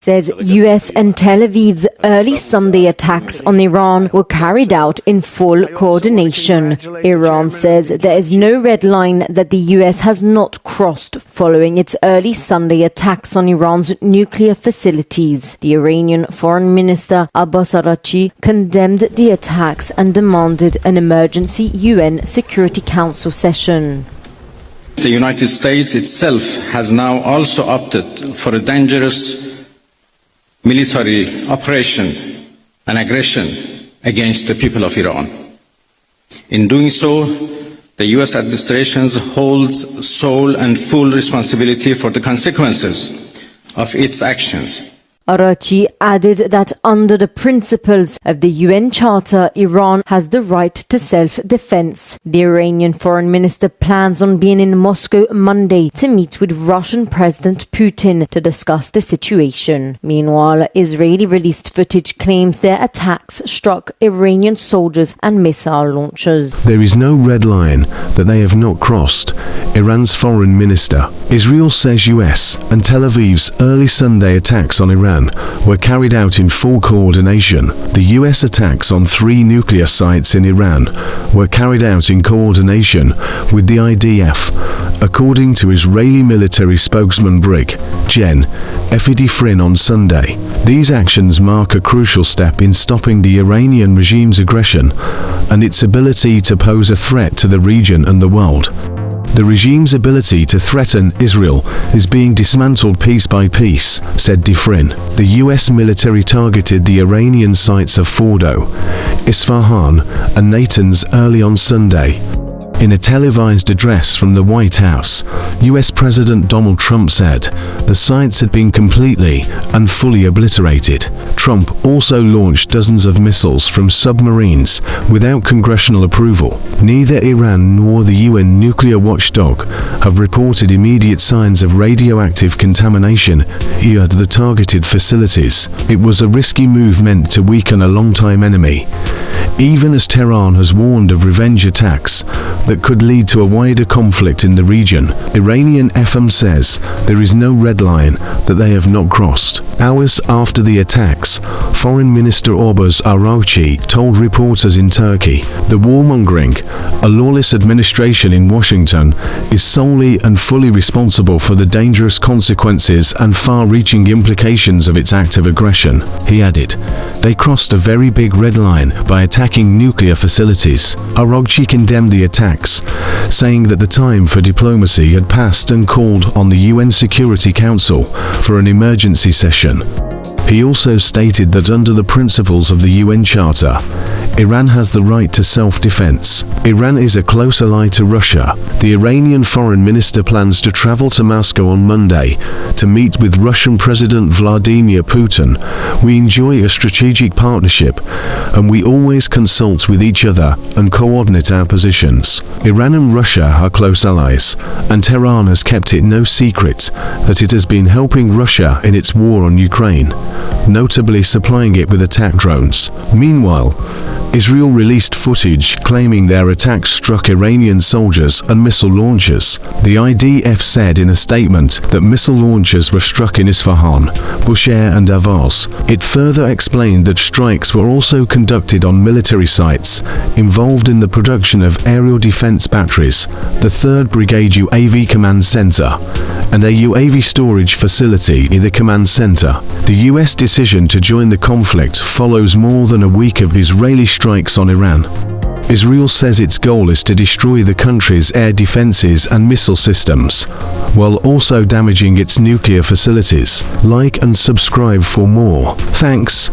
says US and Tel Aviv's early Sunday attacks on Iran were carried out in full coordination. Iran says there is no red line that the US has not crossed following its early Sunday attacks on Iran's nuclear facilities. The Iranian Foreign Minister Abbas Araghchi condemned the attacks and demanded an emergency UN Security Council session. The United States itself has now also opted for a dangerous military operation and aggression against the people of Iran. In doing so, the US administration holds sole and full responsibility for the consequences of its actions. Araghchi added that under the principles of the UN Charter, Iran has the right to self-defense. The Iranian foreign minister plans on being in Moscow Monday to meet with Russian President Putin to discuss the situation. Meanwhile, Israeli released footage claims their attacks struck Iranian soldiers and missile launchers. There is no red line that they have not crossed, Iran's foreign minister. Israel says US and Tel Aviv's early Sunday attacks on Iran were carried out in full coordination. The US attacks on 3 nuclear sites in Iran were carried out in coordination with the IDF, according to Israeli military spokesman Brig, Gen. Effie Defrin on Sunday. These actions mark a crucial step in stopping the Iranian regime's aggression and its ability to pose a threat to the region and the world. The regime's ability to threaten Israel is being dismantled piece by piece, said Defrin. The US military targeted the Iranian sites of Fordo, Isfahan and Natanz early on Sunday. In a televised address from the White House, US President Donald Trump said the sites had been completely and fully obliterated. Trump also launched dozens of missiles from submarines without congressional approval. Neither Iran nor the UN nuclear watchdog have reported immediate signs of radioactive contamination at the targeted facilities. It was a risky move meant to weaken a longtime enemy, even as Tehran has warned of revenge attacks that could lead to a wider conflict in the region. Iranian FM says there is no red line that they have not crossed. Hours after the attacks, Foreign Minister Abbas Araghchi told reporters in Turkey, the warmongering, a lawless administration in Washington, is solely and fully responsible for the dangerous consequences and far-reaching implications of its act of aggression. He added, they crossed a very big red line by attacking nuclear facilities. Araghchi condemned the attacks, saying that the time for diplomacy had passed and called on the UN Security Council for an emergency session. He also stated that under the principles of the UN Charter, Iran has the right to self-defense. Iran is a close ally to Russia. The Iranian foreign minister plans to travel to Moscow on Monday to meet with Russian President Vladimir Putin. We enjoy a strategic partnership, and we always consult with each other and coordinate our positions. Iran and Russia are close allies, and Tehran has kept it no secret that it has been helping Russia in its war on Ukraine, notably supplying it with attack drones. Meanwhile, Israel released footage claiming their attacks struck Iranian soldiers and missile launchers. The IDF said in a statement that missile launchers were struck in Isfahan, Bushehr and Avaz. It further explained that strikes were also conducted on military sites involved in the production of aerial defense batteries, the 3rd Brigade UAV Command Center, and a UAV storage facility in the command center. The US decision to join the conflict follows more than a week of Israeli strikes on Iran. Israel says its goal is to destroy the country's air defenses and missile systems, while also damaging its nuclear facilities. Like and subscribe for more. Thanks.